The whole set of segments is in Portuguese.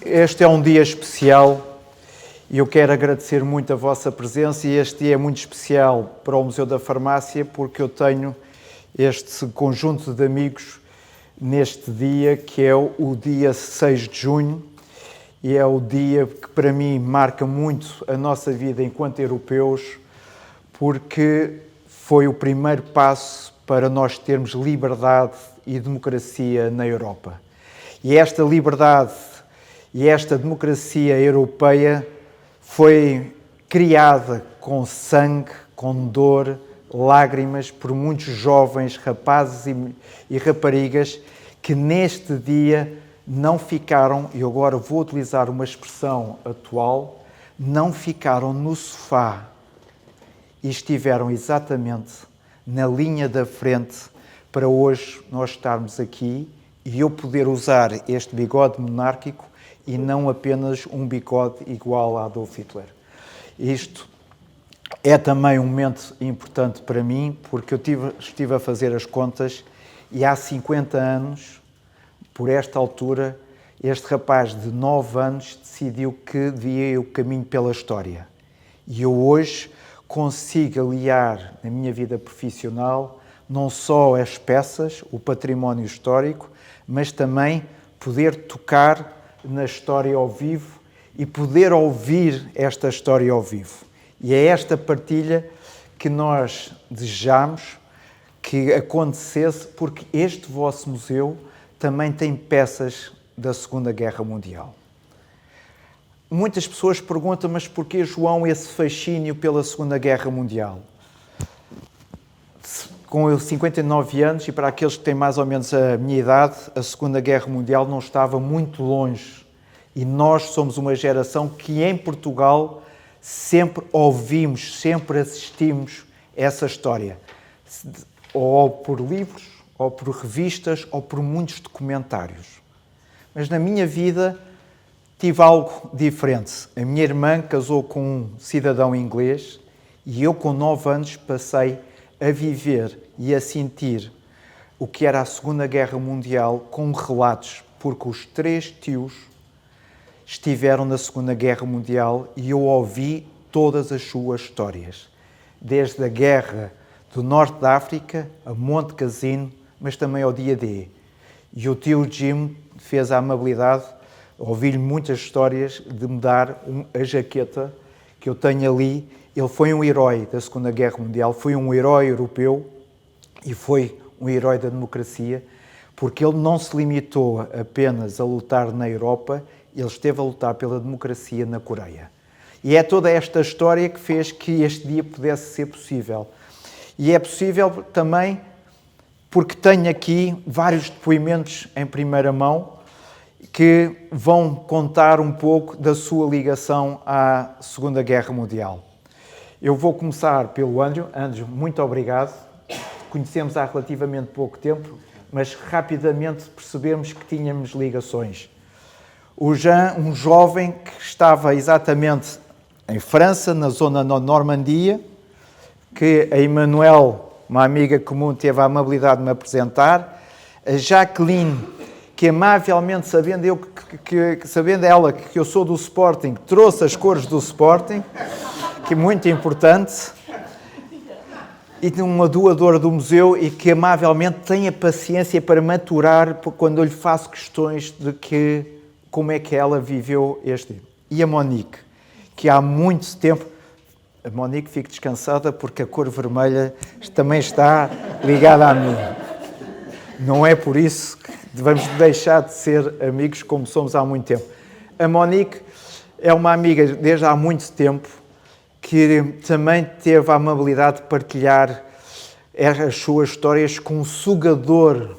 Este é um dia especial e eu quero agradecer muito a vossa presença, e este dia é muito especial para o Museu da Farmácia porque eu tenho este conjunto de amigos neste dia, que é o dia 6 de junho, e é o dia que para mim marca muito a nossa vida enquanto europeus, porque foi o primeiro passo para nós termos liberdade e democracia na Europa. E esta liberdade e esta democracia europeia foi criada com sangue, com dor, lágrimas, por muitos jovens, rapazes e raparigas que neste dia não ficaram, e agora vou utilizar uma expressão atual, não ficaram no sofá e estiveram exatamente na linha da frente para hoje nós estarmos aqui e eu poder usar este bigode monárquico e não apenas um bigode igual a Adolf Hitler. Isto é também um momento importante para mim, porque eu estive a fazer as contas e há 50 anos, por esta altura, este rapaz de 9 anos decidiu que devia ir o caminho pela história. E eu hoje consigo aliar na minha vida profissional não só as peças, o património histórico, mas também poder tocar na história ao vivo e poder ouvir esta história ao vivo. E é esta partilha que nós desejamos que acontecesse, porque este vosso museu também tem peças da Segunda Guerra Mundial. Muitas pessoas perguntam, mas porquê, João, esse fascínio pela Segunda Guerra Mundial? Com 59 anos, e para aqueles que têm mais ou menos a minha idade, a Segunda Guerra Mundial não estava muito longe. E nós somos uma geração que em Portugal sempre ouvimos, sempre assistimos essa história. Ou por livros, ou por revistas, ou por muitos documentários. Mas na minha vida tive algo diferente. A minha irmã casou com um cidadão inglês e eu com 9 anos passei a viver e a sentir o que era a Segunda Guerra Mundial com relatos, porque os 3 tios estiveram na Segunda Guerra Mundial e eu ouvi todas as suas histórias. Desde a guerra do Norte da África, a Monte Casino, mas também ao dia D. E o tio Jim fez a amabilidade, ouvi-lhe muitas histórias, de me dar a jaqueta que eu tenho ali. Ele foi um herói da Segunda Guerra Mundial, foi um herói europeu e foi um herói da democracia, porque ele não se limitou apenas a lutar na Europa, ele esteve a lutar pela democracia na Coreia. E é toda esta história que fez que este dia pudesse ser possível. E é possível também porque tenho aqui vários depoimentos em primeira mão que vão contar um pouco da sua ligação à Segunda Guerra Mundial. Eu vou começar pelo Andrew. Andrew, muito obrigado. Conhecemos há relativamente pouco tempo, mas rapidamente percebemos que tínhamos ligações. O Jean, um jovem que estava exatamente em França, na zona da Normandia, que a Emmanuel, uma amiga comum, teve a amabilidade de me apresentar. A Jacqueline, que amavelmente, sabendo ela que eu sou do Sporting, trouxe as cores do Sporting, que é muito importante, e uma doadora do museu e que amavelmente tem a paciência para maturar quando eu lhe faço questões de como é que ela viveu este. E a Monique, que há muito tempo... A Monique, fique descansada porque a cor vermelha também está ligada a mim. Não é por isso que devemos deixar de ser amigos como somos há muito tempo. A Monique é uma amiga desde há muito tempo que também teve a amabilidade de partilhar as suas histórias com um sugador,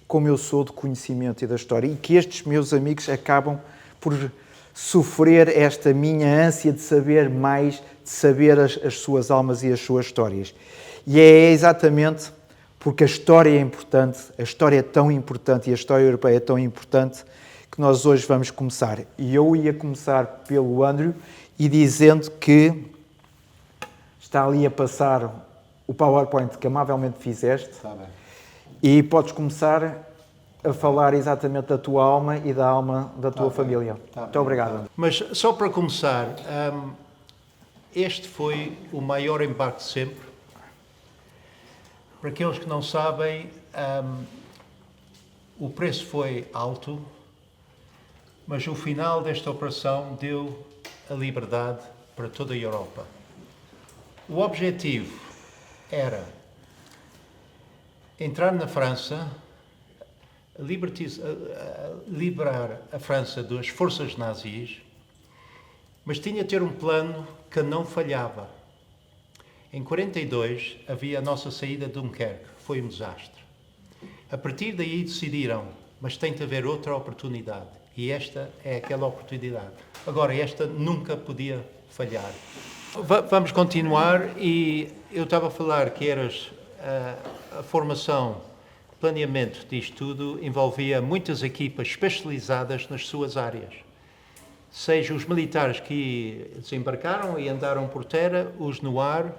como eu sou, de conhecimento e da história, e que estes meus amigos acabam por sofrer esta minha ânsia de saber mais, de saber as suas almas e as suas histórias. E é exatamente porque a história é importante, a história é tão importante e a história europeia é tão importante que nós hoje vamos começar. E eu ia começar pelo Andrew e dizendo que está ali a passar o PowerPoint que amavelmente fizeste. Está bem. E podes começar a falar exatamente da tua alma e da alma da tua família. Muito obrigado. Mas só para começar, este foi o maior embarque de sempre. Para aqueles que não sabem, o preço foi alto, mas o final desta operação deu a liberdade para toda a Europa. O objetivo era entrar na França, liberar a França das forças nazis, mas tinha de ter um plano que não falhava. Em 1942 havia a nossa saída de Dunkerque, foi um desastre. A partir daí decidiram, mas tem de haver outra oportunidade, e esta é aquela oportunidade. Agora, esta nunca podia falhar. Vamos continuar, e eu estava a falar que a formação, planeamento disto tudo envolvia muitas equipas especializadas nas suas áreas. Seja os militares que desembarcaram e andaram por terra, os no ar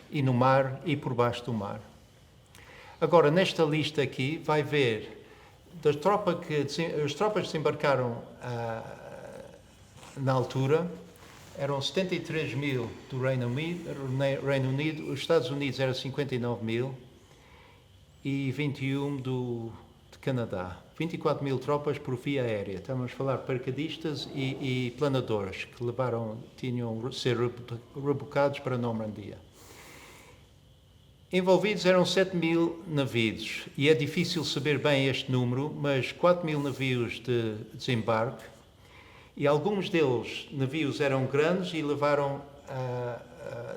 e no mar e por baixo do mar. Agora, nesta lista aqui, vai ver as tropas desembarcaram na altura, eram 73 mil do Reino Unido, os Estados Unidos eram 59 mil e 21 de Canadá. 24 mil tropas por via aérea. Estamos a falar de paraquedistas e planadores que tinham de ser rebocados para a Normandia. Envolvidos eram 7 mil navios, e é difícil saber bem este número, mas 4 mil navios de desembarque, e alguns deles, navios, eram grandes e levaram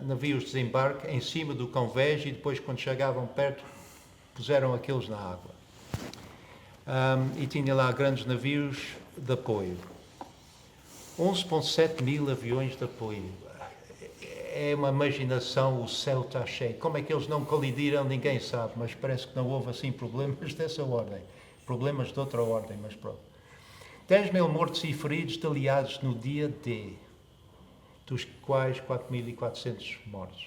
navios de desembarque em cima do convés, e depois, quando chegavam perto, puseram aqueles na água. E tinha lá grandes navios de apoio. 11,7 mil aviões de apoio. É uma imaginação, o céu está cheio. Como é que eles não colidiram, ninguém sabe, mas parece que não houve assim problemas dessa ordem. Problemas de outra ordem, mas pronto. 10 mil mortos e feridos de aliados no dia D, dos quais 4.400 mortos.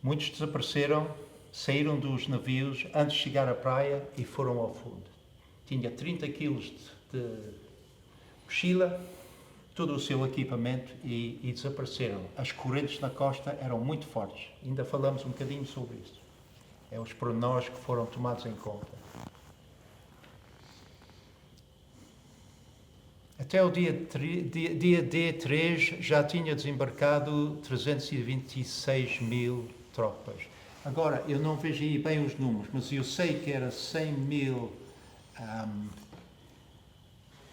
Muitos desapareceram, saíram dos navios antes de chegar à praia e foram ao fundo. Tinha 30 quilos de mochila, todo o seu equipamento e desapareceram. As correntes na costa eram muito fortes. Ainda falamos um bocadinho sobre isso. É os pormenores que foram tomados em conta. Até o dia D3 já tinha desembarcado 326 mil tropas. Agora, eu não vejo aí bem os números, mas eu sei que era 100 mil...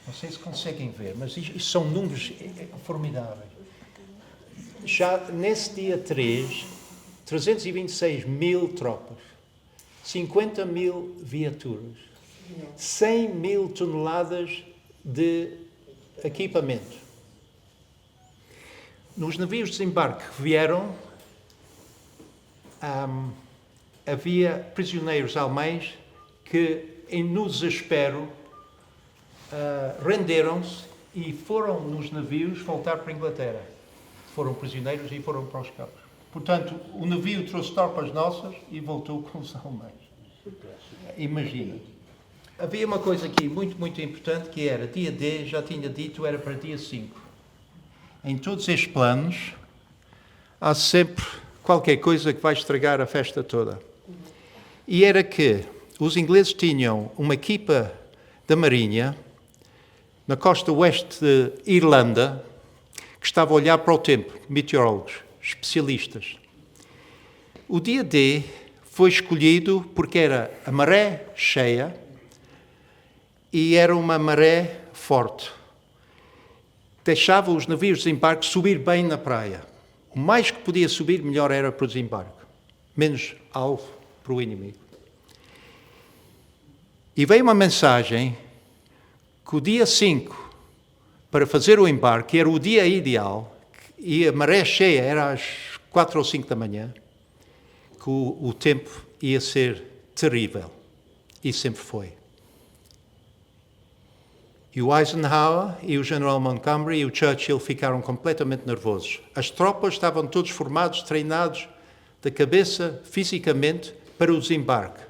não sei se conseguem ver, mas isto são números formidáveis. Já nesse dia 3, 326 mil tropas, 50 mil viaturas, 100 mil toneladas de equipamento. Nos navios de desembarque que vieram, havia prisioneiros alemães que, no desespero, renderam-se e foram nos navios voltar para a Inglaterra. Foram prisioneiros e foram para os campos. Portanto, o navio trouxe tropas nossas e voltou com os alemães. Imagina. Havia uma coisa aqui muito, muito importante, que era dia D, já tinha dito, era para dia 5. Em todos estes planos, há sempre qualquer coisa que vai estragar a festa toda. E era que os ingleses tinham uma equipa da Marinha na costa oeste de Irlanda, que estava a olhar para o tempo, meteorólogos, especialistas. O dia D foi escolhido porque era a maré cheia e era uma maré forte. Deixava os navios de desembarque subir bem na praia. O mais que podia subir, melhor era para o desembarque. Menos alvo para o inimigo. E veio uma mensagem que o dia 5, para fazer o embarque, era o dia ideal, e a maré cheia era às 4 ou 5 da manhã, que o tempo ia ser terrível. E sempre foi. E o Eisenhower, e o General Montgomery e o Churchill ficaram completamente nervosos. As tropas estavam todos formados, treinados, da cabeça, fisicamente, para o desembarque.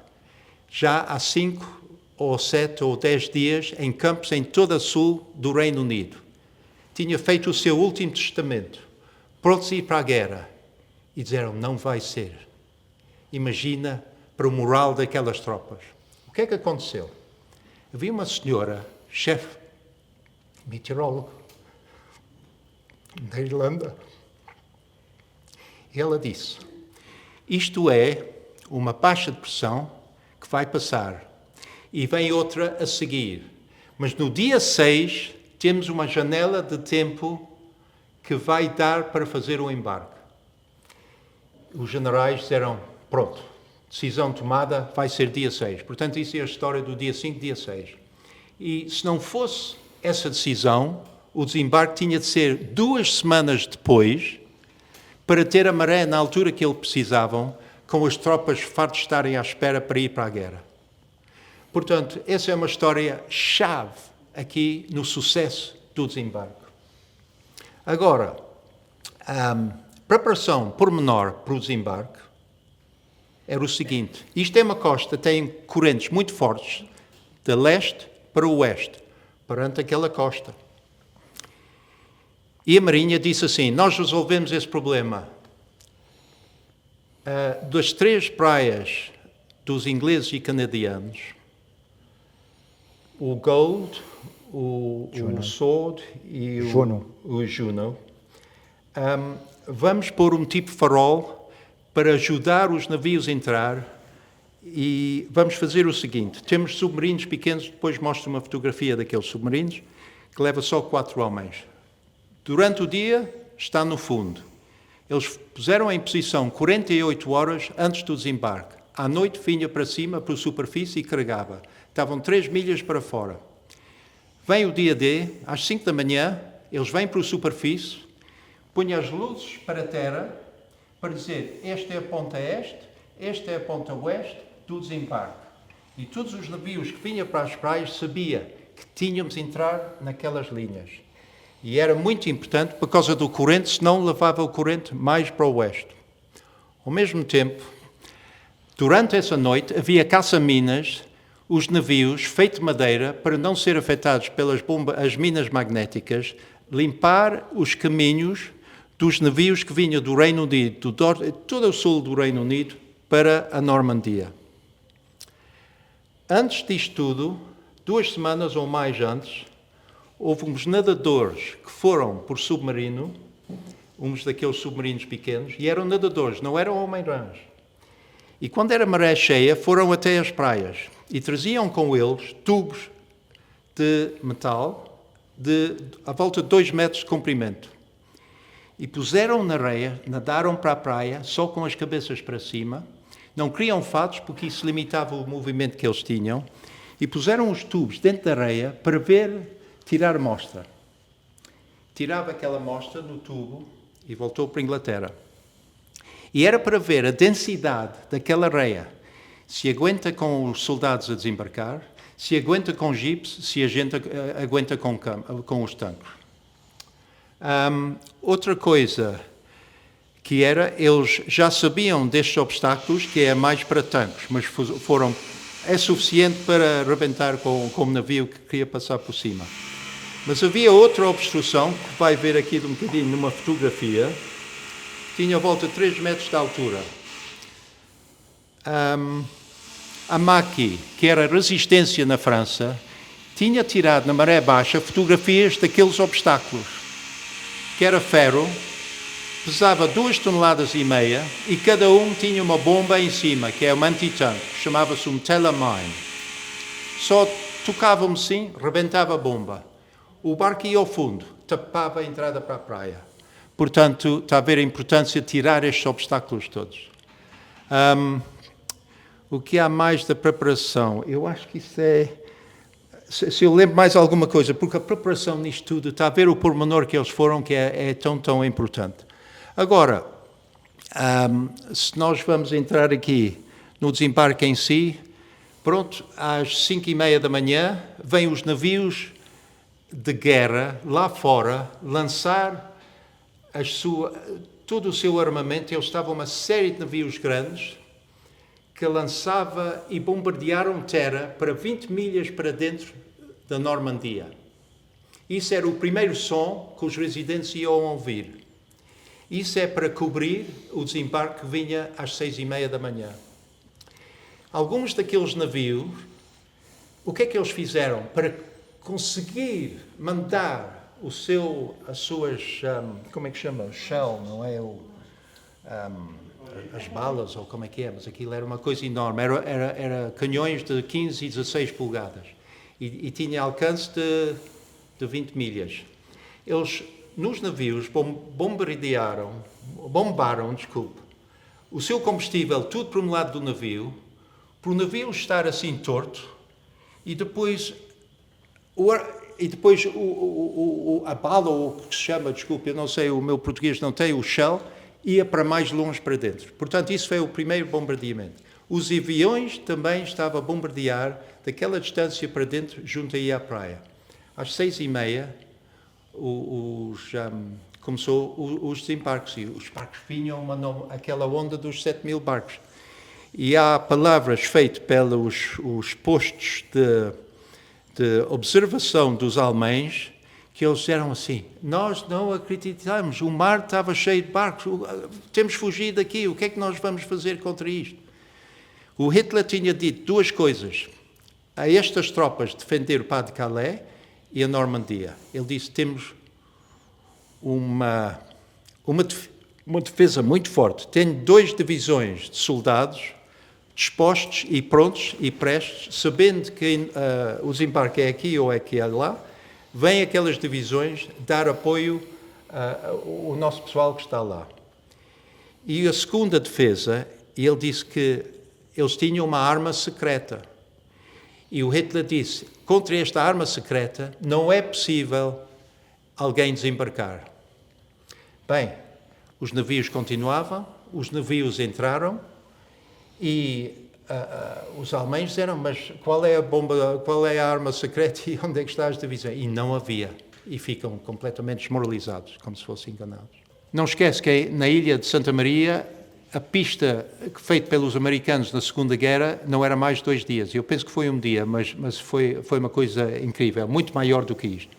Já há 5 ou 7 ou 10 dias em campos em todo o sul do Reino Unido. Tinha feito o seu último testamento, prontos a ir para a guerra. E disseram, não vai ser. Imagina para o moral daquelas tropas. O que é que aconteceu? Havia uma senhora, chefe meteorólogo da Irlanda, e ela disse, isto é uma baixa de pressão que vai passar e vem outra a seguir. Mas no dia 6 temos uma janela de tempo que vai dar para fazer o embarque. Os generais disseram, pronto, decisão tomada, vai ser dia 6. Portanto, isso é a história do dia 5, dia 6. E se não fosse essa decisão, o desembarque tinha de ser 2 semanas depois para ter a maré na altura que eles precisavam, com as tropas fartas de estarem à espera para ir para a guerra. Portanto, essa é uma história-chave aqui no sucesso do desembarque. Agora, a preparação pormenor para o desembarque era o seguinte. Isto é uma costa, tem correntes muito fortes, de leste para o oeste, perante aquela costa. E a Marinha disse assim, nós resolvemos esse problema. Das 3 praias dos ingleses e canadianos, o Gold, o Sword e o Juno, vamos pôr um tipo de farol para ajudar os navios a entrar e vamos fazer o seguinte, temos submarinos pequenos, depois mostro uma fotografia daqueles submarinos, que leva só 4 homens. Durante o dia está no fundo. Eles puseram em posição 48 horas antes do desembarque. À noite vinha para cima, para a superfície e carregava. Estavam 3 milhas para fora. Vem o dia D, às 5 da manhã, eles vêm para a superfície, põem as luzes para a terra, para dizer, esta é a ponta este, esta é a ponta oeste do desembarque. E todos os navios que vinham para as praias sabiam que tínhamos de entrar naquelas linhas. E era muito importante por causa do corrente, senão levava o corrente mais para o oeste. Ao mesmo tempo, durante essa noite, havia caça-minas, os navios, feito de madeira, para não ser afetados pelas as minas magnéticas, limpar os caminhos dos navios que vinham do Reino Unido, todo o sul do Reino Unido, para a Normandia. Antes disto tudo, 2 semanas ou mais antes, houve uns nadadores que foram por submarino, uns daqueles submarinos pequenos, e eram nadadores, não eram homens-rãs. E quando era maré cheia, foram até as praias e traziam com eles tubos de metal à volta de 2 metros de comprimento. E puseram na areia, nadaram para a praia, só com as cabeças para cima, não queriam fatos porque isso limitava o movimento que eles tinham, e puseram os tubos dentro da areia para tirar amostra. Tirava aquela amostra no tubo e voltou para a Inglaterra. E era para ver a densidade daquela areia, se aguenta com os soldados a desembarcar, se aguenta com jipes, se a gente aguenta com os tanques. Outra coisa que era, eles já sabiam destes obstáculos, que é mais para tanques, mas é suficiente para arrebentar com o navio que queria passar por cima. Mas havia outra obstrução, que vai ver aqui de um bocadinho numa fotografia, tinha a volta de 3 metros de altura. A Maki, que era resistência na França, tinha tirado na maré baixa fotografias daqueles obstáculos, que era ferro, pesava 2,5 toneladas e cada um tinha uma bomba em cima, que é um antitanque, chamava-se um telamine. Só tocavam-me assim, rebentava a bomba. O barco ia ao fundo, tapava a entrada para a praia. Portanto, está a ver a importância de tirar estes obstáculos todos. O que há mais da preparação? Eu acho que isso é... Se eu lembro mais alguma coisa, porque a preparação nisto tudo, está a ver o pormenor que eles foram, que é tão importante. Agora, se nós vamos entrar aqui no desembarque em si, pronto, às 5h30 da manhã, vêm os navios de guerra lá fora lançar todo o seu armamento. Eles estavam uma série de navios grandes que lançava e bombardearam terra para 20 milhas para dentro da Normandia. Isso era o primeiro som que os residentes iam ouvir. Isso é para cobrir o desembarque que vinha às 6:30 da manhã. Alguns daqueles navios, o que é que eles fizeram? Para conseguir mandar as suas, como é que chama? O shell, não é? As balas, ou como é que é? Mas aquilo era uma coisa enorme. Era canhões de 15 e 16 polegadas. E tinha alcance de 20 milhas. Eles, nos navios, bombaram, o seu combustível tudo para um lado do navio, para o navio estar assim torto, e depois a bala, ou o que se chama, desculpe, eu não sei, o meu português não tem, o shell, ia para mais longe para dentro. Portanto, isso foi o primeiro bombardeamento. Os aviões também estavam a bombardear daquela distância para dentro, junto aí à praia. Às 6:30, começou os desembarques, e os barcos vinham aquela onda dos 7.000 barcos. E há palavras feitas pelos os postos de observação dos alemães, que eles disseram assim: nós não acreditamos, o mar estava cheio de barcos, temos fugido daqui, o que é que nós vamos fazer contra isto? O Hitler tinha dito duas coisas a estas tropas: defender o Pas de Calais e a Normandia. Ele disse: temos uma defesa muito forte. Tenho 2 divisões de soldados dispostos e prontos e prestes, sabendo que o desembarque é aqui ou é que é lá, vêm aquelas divisões dar apoio ao nosso pessoal que está lá. E a segunda defesa, ele disse que eles tinham uma arma secreta. E o Hitler disse: contra esta arma secreta não é possível alguém desembarcar. Bem, os navios continuavam, os navios entraram e os alemães disseram: mas qual é a bomba, qual é a arma secreta e onde é que está as divisões? E não havia. E ficam completamente desmoralizados, como se fossem enganados. Não esquece que na ilha de Santa Maria, a pista feita pelos americanos na Segunda Guerra não era mais de 2 dias. Eu penso que foi um dia, mas foi uma coisa incrível, muito maior do que isto.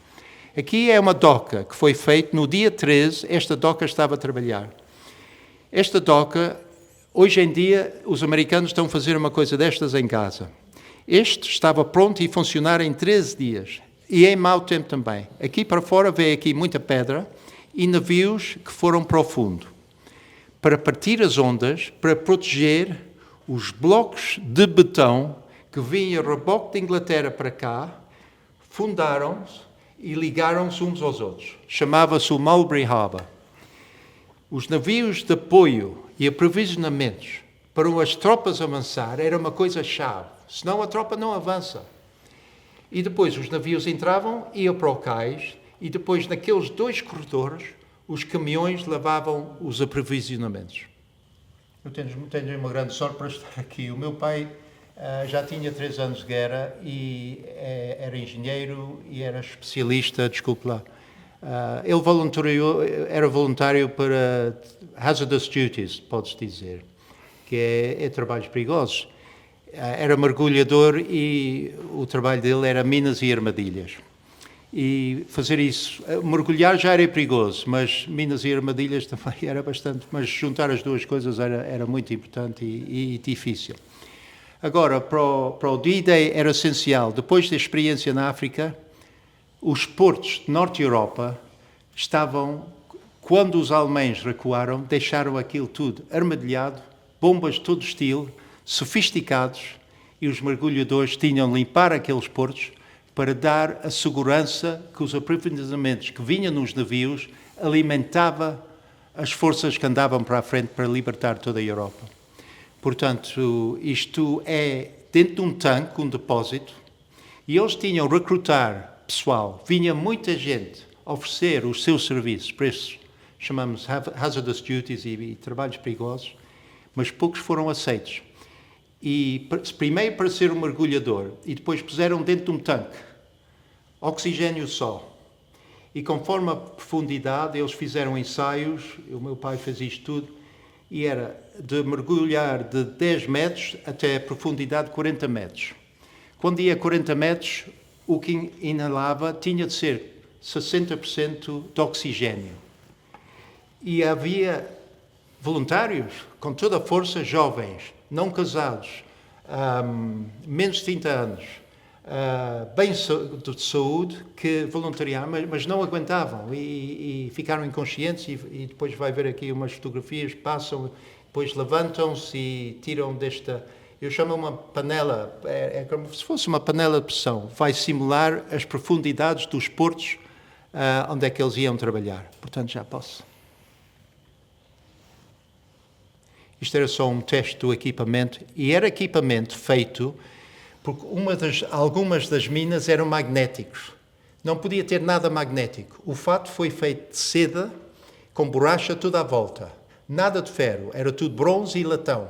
Aqui é uma doca que foi feita no dia 13, esta doca estava a trabalhar. Esta doca, hoje em dia, os americanos estão a fazer uma coisa destas em Gaza. Este estava pronto e funcionar em 13 dias. E em mau tempo também. Aqui para fora veio aqui muita pedra e navios que foram para o fundo, para partir as ondas, para proteger os blocos de betão que vinham reboque de Inglaterra para cá, fundaram-se e ligaram-se uns aos outros. Chamava-se o Mulberry Harbour. Os navios de apoio e aprovisionamentos para as tropas avançar era uma coisa-chave, senão a tropa não avança. E depois os navios entravam, iam para o cais, e depois naqueles 2 corredores os caminhões levavam os aprovisionamentos. Eu tenho uma grande sorte para estar aqui. O meu pai já tinha 3 anos de guerra e era engenheiro e era especialista, desculpe lá. Ele era voluntário para hazardous duties, pode-se dizer, que é trabalhos perigosos. Era mergulhador e o trabalho dele era minas e armadilhas. E fazer isso, mergulhar já era perigoso, mas minas e armadilhas também era bastante, mas juntar as duas coisas era muito importante e difícil. Agora, para o D-Day era essencial. Depois da experiência na África, os portos de Norte Europa estavam, quando os alemães recuaram, deixaram aquilo tudo armadilhado, bombas de todo estilo, sofisticados, e os mergulhadores tinham de limpar aqueles portos para dar a segurança que os aprovisionamentos que vinham nos navios alimentava as forças que andavam para a frente para libertar toda a Europa. Portanto, isto é dentro de um tanque, um depósito, e eles tinham de recrutar pessoal. Vinha muita gente oferecer os seus serviços para esses, chamamos hazardous duties e trabalhos perigosos, mas poucos foram aceitos. E primeiro para ser um mergulhador, e depois puseram dentro de um tanque, oxigênio só. E conforme a profundidade, eles fizeram ensaios, o meu pai fez isto tudo, e era de mergulhar de 10 metros até a profundidade de 40 metros. Quando ia a 40 metros, o que inalava tinha de ser 60% de oxigênio. E havia voluntários, com toda a força, jovens, não casados, menos de 30 anos, bem de saúde, que voluntariavam, mas não aguentavam e ficaram inconscientes e depois vai ver aqui umas fotografias, passam, depois levantam-se e tiram desta... Eu chamo uma panela, é como se fosse uma panela de pressão, vai simular as profundidades dos portos onde é que eles iam trabalhar. Portanto, já posso. Isto era só um teste do equipamento, e era equipamento feito porque algumas das minas eram magnéticos. Não podia ter nada magnético. O fato foi feito de seda, com borracha toda à volta. Nada de ferro, era tudo bronze e latão.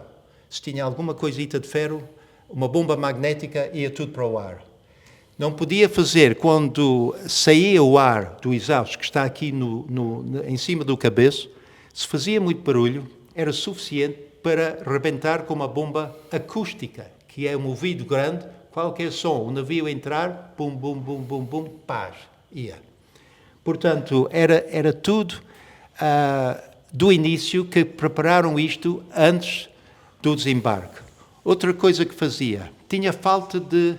Se tinha alguma coisita de ferro, uma bomba magnética, ia tudo para o ar. Não podia fazer quando saía o ar do exausto, que está aqui em cima do cabeço, se fazia muito barulho, era suficiente para rebentar com uma bomba acústica, que é um ouvido grande, qualquer som, o navio entrar, bum, bum, bum, bum, bum, paz, ia. Portanto, era tudo do início que prepararam isto antes do desembarque. Outra coisa que fazia, tinha falta de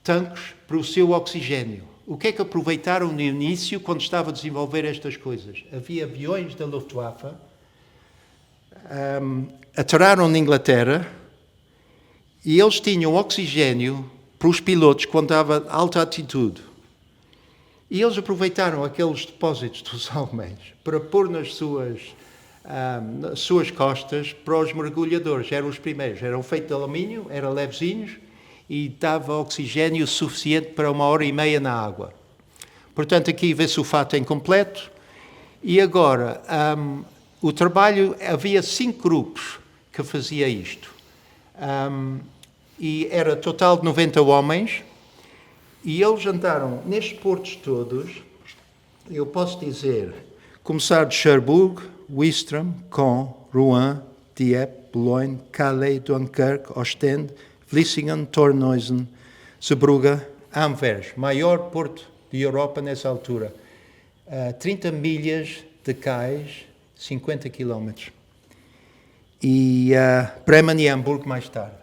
tanques para o seu oxigênio. O que é que aproveitaram no início quando estava a desenvolver estas coisas? Havia aviões da Luftwaffe, aterraram na Inglaterra e eles tinham oxigênio para os pilotos quando estava a alta altitude. E eles aproveitaram aqueles depósitos dos alemães para pôr nas suas costas para os mergulhadores. Eram os primeiros, eram feitos de alumínio, eram levezinhos e dava oxigênio suficiente para 1h30 na água. Portanto, aqui vê-se o fato incompleto. E agora, o trabalho, havia 5 grupos que fazia isto. E era total de 90 homens. E eles andaram nestes portos todos, eu posso dizer, começar de Cherbourg, Ouistreham, Caen, Rouen, Dieppe, Boulogne, Calais, Dunkerque, Ostende, Vlissingen, Terneuzen, Zeebrugge, Anvers, maior porto de Europa nessa altura. 30 milhas de cais, 50 quilómetros. E Bremen e Hamburgo mais tarde.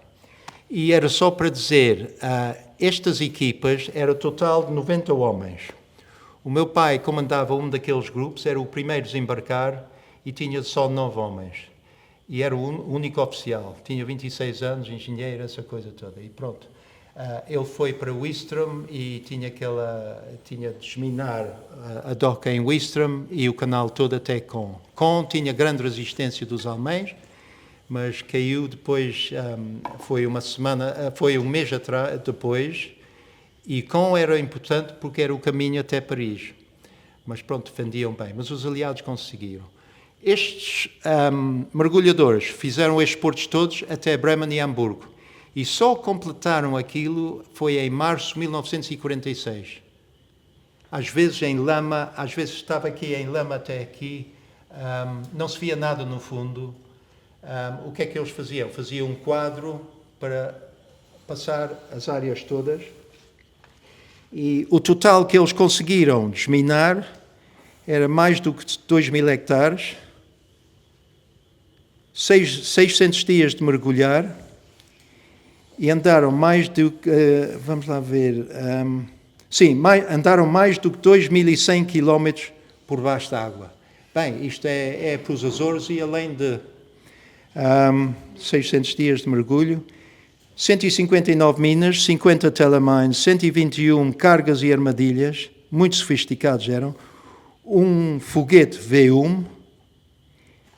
E era só para dizer, estas equipas era total de 90 homens. O meu pai comandava um daqueles grupos, era o primeiro a desembarcar e tinha só 9 homens. E era o único oficial. Tinha 26 anos, engenheiro, essa coisa toda. E pronto. Ele foi para Ouistreham e tinha de desminar a doca em Ouistreham e o canal todo até Caen. Caen tinha grande resistência dos alemães, mas caiu depois, foi um mês depois, e Caen era importante porque era o caminho até Paris. Mas pronto, defendiam bem. Mas os aliados conseguiram. Estes mergulhadores fizeram estes portos todos até Bremen e Hamburgo. E só completaram aquilo foi em março de 1946. Às vezes em lama, às vezes estava aqui em lama até aqui, não se via nada no fundo. O que é que eles faziam? Faziam um quadro para passar as áreas todas. E o total que eles conseguiram desminar era mais do que 2.000 hectares, 600 dias de mergulhar, e andaram mais do que, vamos lá ver, andaram mais do que 2.100 quilómetros por baixo da água. Bem, isto é para os Açores e além de 600 dias de mergulho, 159 minas, 50 telemines, 121 cargas e armadilhas, muito sofisticados eram, um foguete V1,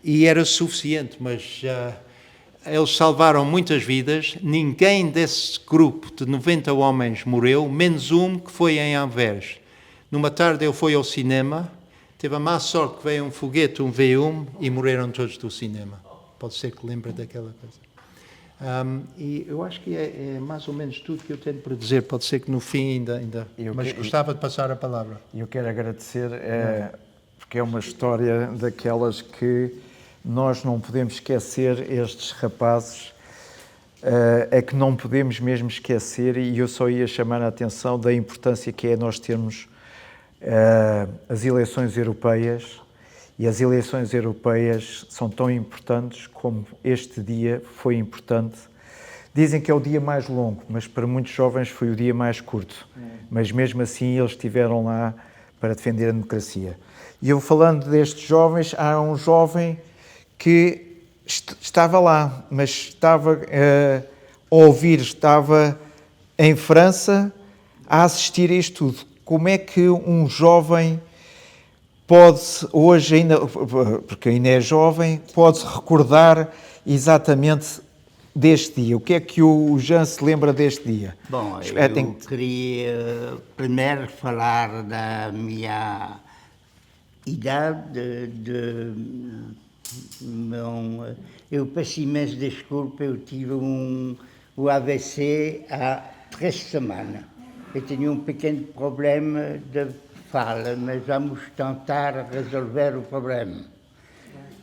e era suficiente, mas eles salvaram muitas vidas. Ninguém desse grupo de 90 homens morreu, menos um que foi em Anvers. Numa tarde eu fui ao cinema, teve a má sorte que veio um foguete, um V1, e morreram todos do cinema. Pode ser que lembre daquela coisa. E eu acho que é mais ou menos tudo que eu tenho para dizer. Pode ser que no fim ainda mas gostava de passar a palavra. Eu quero agradecer, porque é uma história daquelas que nós não podemos esquecer estes rapazes, é que não podemos mesmo esquecer, e eu só ia chamar a atenção da importância que é nós termos as eleições europeias, e as eleições europeias são tão importantes como este dia foi importante. Dizem que é o dia mais longo, mas para muitos jovens foi o dia mais curto. Mas mesmo assim eles estiveram lá para defender a democracia. E eu falando destes jovens, há um jovem que estava lá, mas estava a ouvir, estava em França a assistir a isto tudo. Como é que um jovem pode, hoje ainda, porque ainda é jovem, pode-se recordar exatamente deste dia? O que é que o Jean se lembra deste dia? Bom, eu queria primeiro falar da minha idade, eu peço imenso desculpa, eu tive o AVC há 3 semanas. Eu tinha um pequeno problema de fala, mas vamos tentar resolver o problema.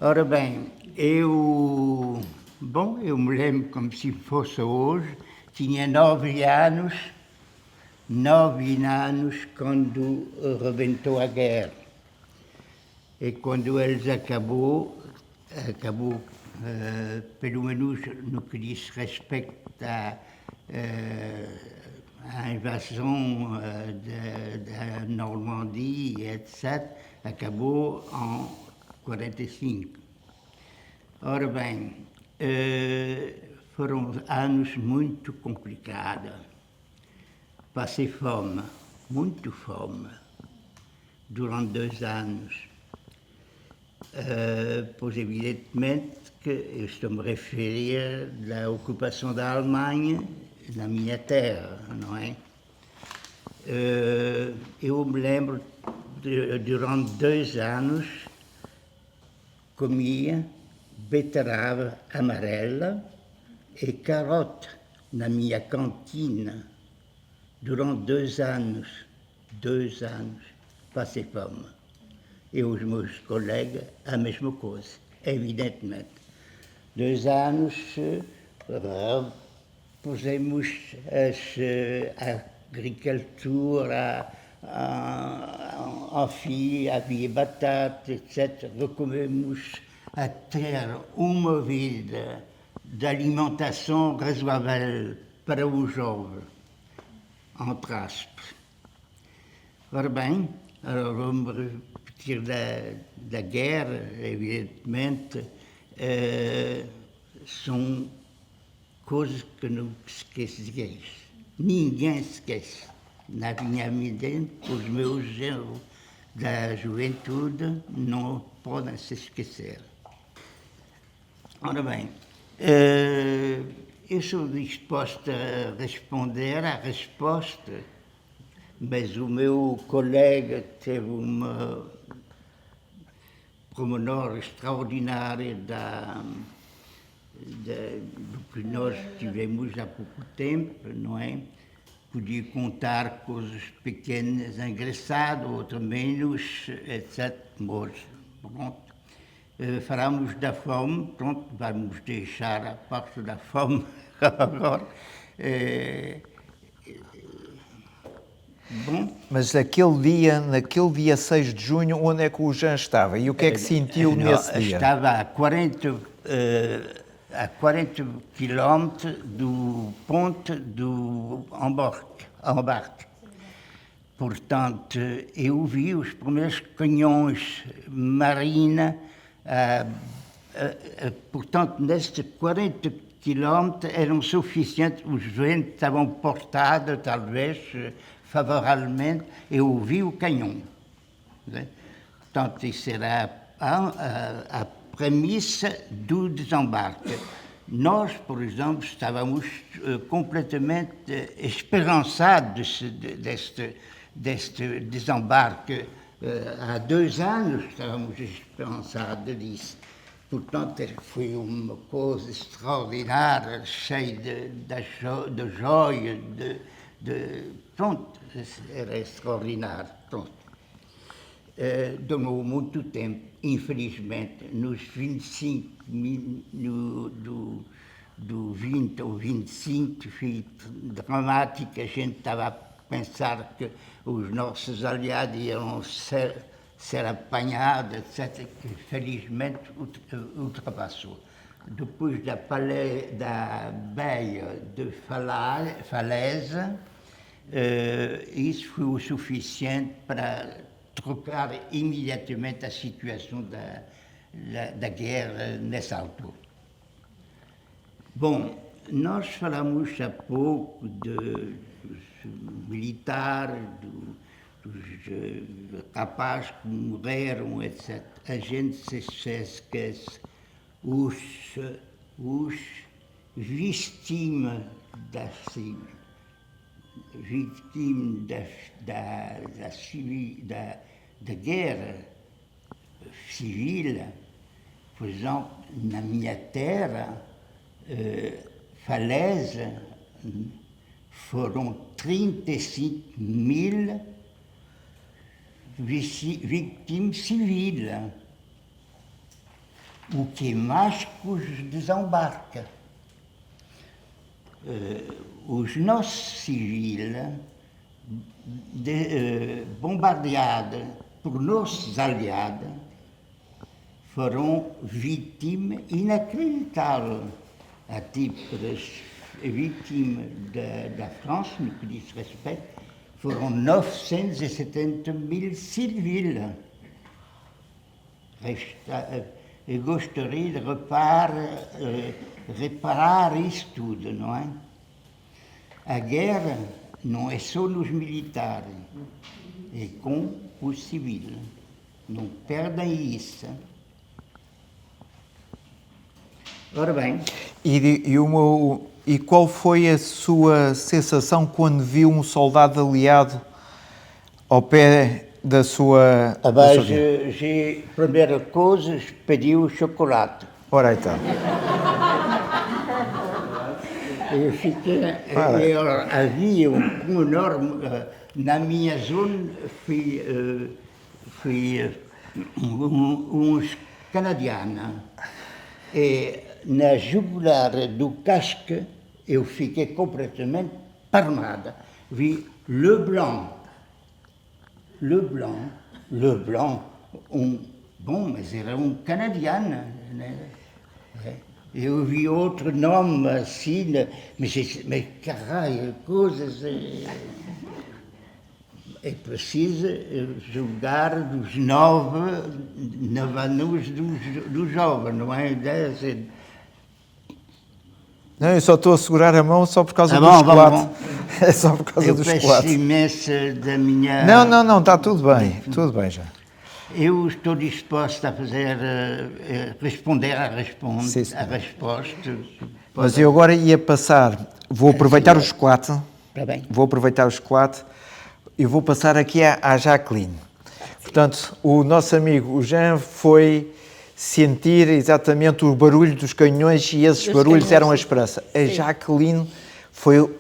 Ora bem, eu me lembro como se fosse hoje, tinha 9 anos quando rebentou a guerra. E quando eles acabou, pelo menos no que diz respeito à invasão da Normandie, etc., acabou em 45. Ora bem, foram anos muito complicados. Passei fome, muito fome, durante 2 anos. Pois evidentemente que eu estou-me a referir à ocupação da Alemanha na minha terra, não é? Eu me lembro, durante 2 anos, comia beterraba amarela e carota na minha cantina. Durante 2 anos, passei fome. E os meus colegas, a mesma coisa, evidentemente. 2 anos, pusemos a agricultura en fim, havia batata, etc. Recomemos a ter uma vida de alimentação razoável para o jovem, entre aspas. Ora bem, vamos repetir da guerra, evidentemente, são coisas que não esqueces. Ninguém esquece. Na minha mente, os meus genros da juventude não podem se esquecer. Ora bem, eu sou disposto a responder à resposta, mas o meu colega teve uma pormenor extraordinário do que nós tivemos há pouco tempo, não é? Podia contar coisas pequenas, engraçadas, outras menos, etc. Mas, pronto, falamos da fome, pronto, vamos deixar a parte da fome agora. Bom. Mas naquele dia 6 de junho, onde é que o Jean estava? E o que é que sentiu nesse dia? Estava a 40 quilómetros do ponte do embarque. Portanto, eu vi os primeiros canhões marina, portanto, nestes 40 quilómetros eram suficientes, os ventos estavam portados, talvez, favoravelmente, eu vi o canhão. Né? Portanto, isso era a premissa do desembarque. Nós, por exemplo, estávamos completamente esperançados deste desembarque. Há 2 anos estávamos esperançados disso. Portanto, foi uma coisa extraordinária, cheia de joia, pronto, era extraordinário. Pronto. demorou muito tempo, infelizmente, nos 25 do 20 ou 25 foi dramático, a gente estava a pensar que os nossos aliados iam ser apanhados, etc., que felizmente ultrapassou. Depois da baía de Falaise, isso foi o suficiente para trocar imediatamente a situação da guerra nessa altura. Bom, nós falamos há pouco dos militares, dos rapazes que morreram, etc. A gente se esquece os vítimas da guerra civil. Por exemplo, na minha terra, Falaise, foram 35.000 vítimas civis, o que é mais que os desembarques. Os nossos civis, bombardeados por nossos aliados, foram vítimas inacreditáveis. Até para as vítimas da França, no que diz respeito, foram 970.000 civis. Eu gostaria de reparar isso tudo, não é? A guerra não é só nos militares, é com os civis. Não perdem isso. Ora bem. E qual foi a sua sensação quando viu um soldado aliado ao pé da sua... Primeira coisa, pedi o chocolate. Ora então. Eu fiquei... havia um enorme... na minha zona, uns canadianos. E na jugular do casco, eu fiquei completamente parmada. Vi Leblanc, bom, mas era um canadiano, né? Eu vi outro nome assim, mas caralho, coisas... É preciso julgar dos 9 anos do jovem, não é? Não, eu só estou a segurar a mão só por causa do chocolate. É só por causa do chocolate. Eu peço imenso da minha... Não, está tudo bem já. Eu estou disposto a responder à resposta. Mas eu agora ia passar, vou aproveitar o chocolate. Está bem. Vou aproveitar o chocolate e vou passar aqui à Jacqueline. Portanto, o nosso amigo, o Jean, foi sentir exatamente o barulho dos canhões e esses barulhos eram a esperança. A Jacqueline foi,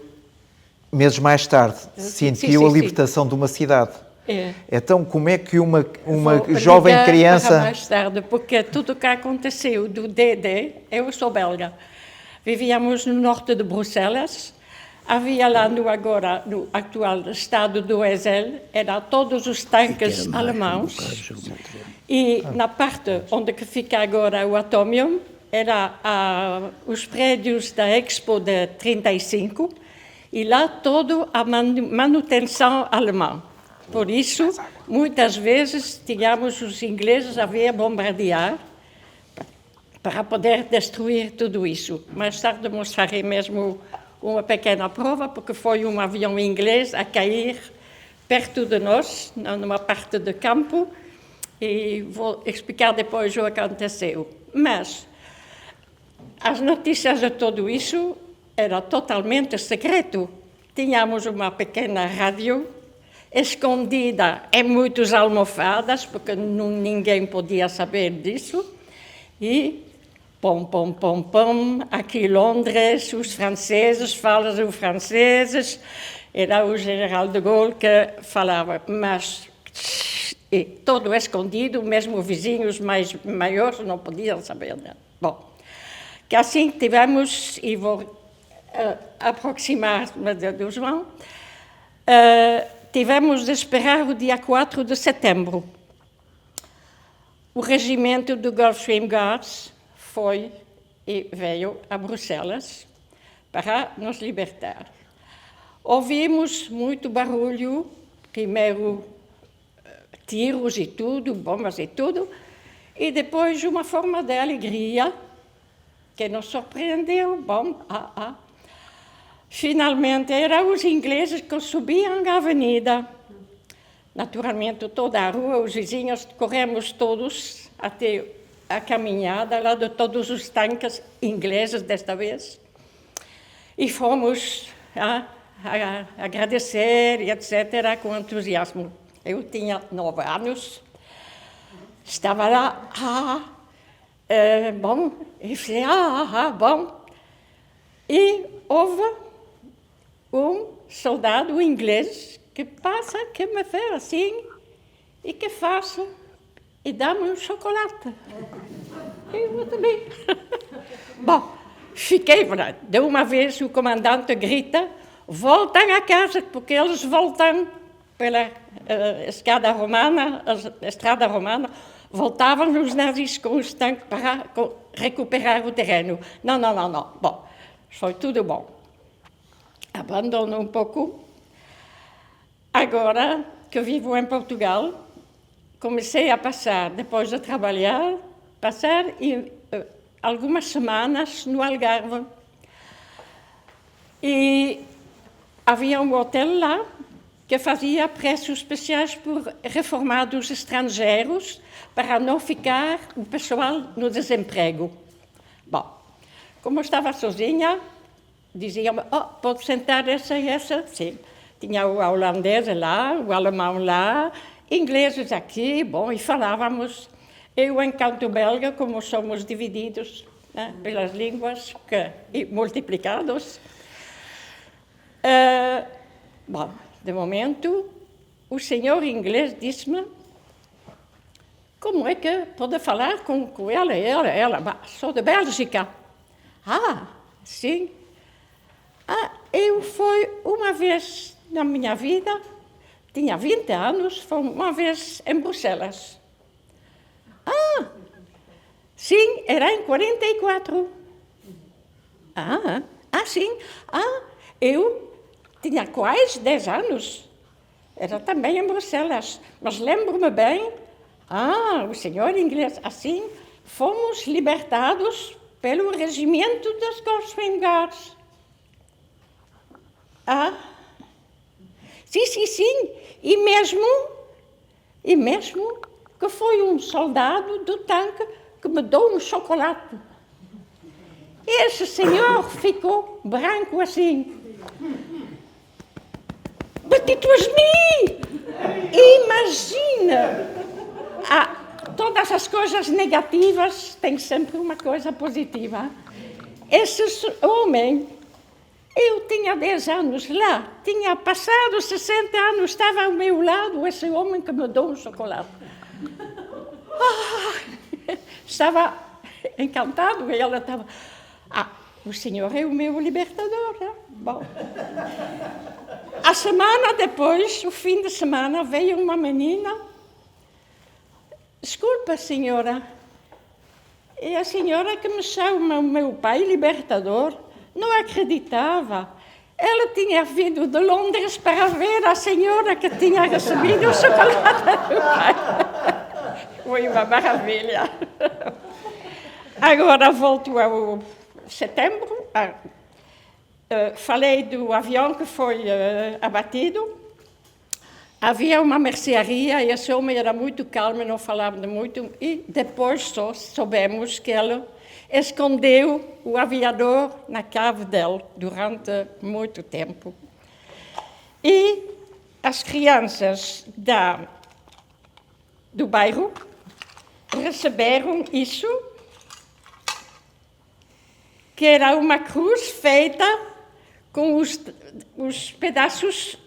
meses mais tarde, sentiu a libertação de uma cidade. É. Então, como é que uma jovem criança... Para mais tarde, porque tudo o que aconteceu do DD, eu sou belga. Vivíamos no norte de Bruxelas, havia lá no atual estado do Ezel, eram todos os tanques alemãos, e na parte onde fica agora o Atomium, eram os prédios da Expo de 35, e lá toda a manutenção alemã. Por isso, muitas vezes, tínhamos os ingleses a vir bombardear para poder destruir tudo isso. Mais tarde mostrarei mesmo uma pequena prova, porque foi um avião inglês a cair perto de nós, numa parte do campo, e vou explicar depois o que aconteceu. Mas as notícias de tudo isso eram totalmente secreto. Tínhamos uma pequena rádio escondida em muitas almofadas, porque ninguém podia saber disso, e pom, aqui em Londres, os franceses falam franceses, era o general de Gaulle que falava, mas E todo escondido, mesmo vizinhos mais maiores não podiam saber. Né? Bom, que assim tivemos, e vou aproximar-me do João, tivemos de esperar o dia 4 de setembro. O regimento do Gulfstream Guards foi e veio a Bruxelas para nos libertar. Ouvimos muito barulho, primeiro tiros e tudo, bombas e tudo, e depois uma forma de alegria que nos surpreendeu. Bom, finalmente eram os ingleses que subiam a avenida. Naturalmente, toda a rua, os vizinhos, corremos todos até a caminhada lá de todos os tanques ingleses desta vez. E fomos a agradecer, etc., com entusiasmo. Eu tinha 9 anos, estava lá, bom, e falei, bom. E houve um soldado inglês que passa, que me vê assim, e que faço, e dá-me um chocolate. Eu também. Bom, fiquei, de uma vez o comandante grita, voltem a casa, porque eles voltam pela estrada romana, voltavam os nazis com os tanques para recuperar o terreno. Não. Bom, foi tudo bom. Abandono um pouco. Agora que vivo em Portugal, comecei a passar, depois de trabalhar, algumas semanas no Algarve. E havia um hotel lá que fazia preços especiais por reformados estrangeiros para não ficar o pessoal no desemprego. Bom, como eu estava sozinha, diziam-me, pode sentar essa e essa? Sim. Tinha o holandês lá, o alemão lá, ingleses aqui, bom, e falávamos. Eu, enquanto belga, como somos divididos, né, pelas línguas e multiplicados. Bom, de momento, o senhor inglês disse-me como é que pode falar com ela? Bah, sou de Bélgica. Sim. Eu fui uma vez na minha vida, tinha 20 anos, fui uma vez em Bruxelas. Sim, era em 44. Sim. Eu tinha quase 10 anos. Era também em Bruxelas. Mas lembro-me bem, o senhor inglês, assim, fomos libertados pelo regimento dos Gulfstream Guards. Sim. E mesmo que foi um soldado do tanque que me deu um chocolate. Esse senhor ficou branco assim. But it was me! Imagina! Todas as coisas negativas têm sempre uma coisa positiva. Esse homem, eu tinha 10 anos lá, tinha passado 60 anos, estava ao meu lado esse homem que me deu um chocolate. Estava encantado e ela estava... o senhor é o meu libertador. Né? Bom. A semana depois, o fim de semana, veio uma menina. Desculpa, senhora. E a senhora que me chama o meu pai libertador não acreditava. Ela tinha vindo de Londres para ver a senhora que tinha recebido o chocolate do pai. Foi uma maravilha. Agora volto ao setembro. Falei do avião que foi abatido. Havia uma mercearia e esse homem era muito calmo, não falava muito. E depois só soubemos que ele escondeu o aviador na cave dele durante muito tempo. E as crianças do bairro receberam isso, que era uma cruz feita com os pedaços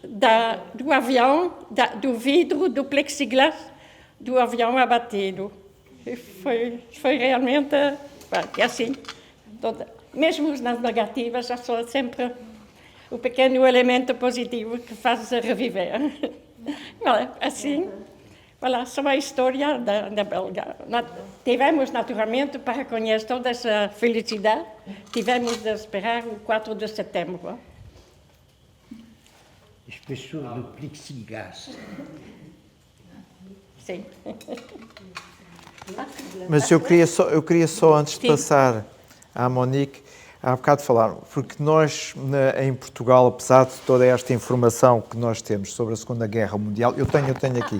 do avião, do vidro, do plexiglas, do avião abatido. E foi realmente, assim, mesmo nas negativas, há só sempre o pequeno elemento positivo que faz reviver. Assim, só a história da Belga. Tivemos, naturalmente, para conhecer toda essa felicidade, tivemos de esperar o 4 de setembro. Espessura do plexiglas. Sim. Mas eu queria só antes de passar à Monique, há bocado falar, porque nós em Portugal, apesar de toda esta informação que nós temos sobre a Segunda Guerra Mundial, eu tenho aqui,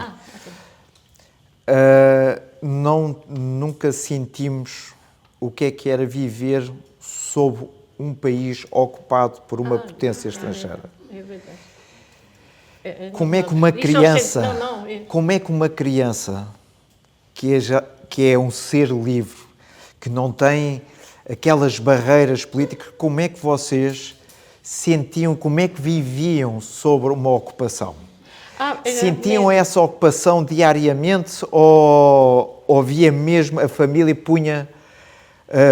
nunca sentimos o que era viver sob um país ocupado por uma potência estrangeira. É verdade. Como é que uma criança que é um ser livre, que não tem aquelas barreiras políticas, como é que vocês sentiam, como é que viviam sobre uma ocupação? Sentiam essa ocupação diariamente ou via mesmo a família punha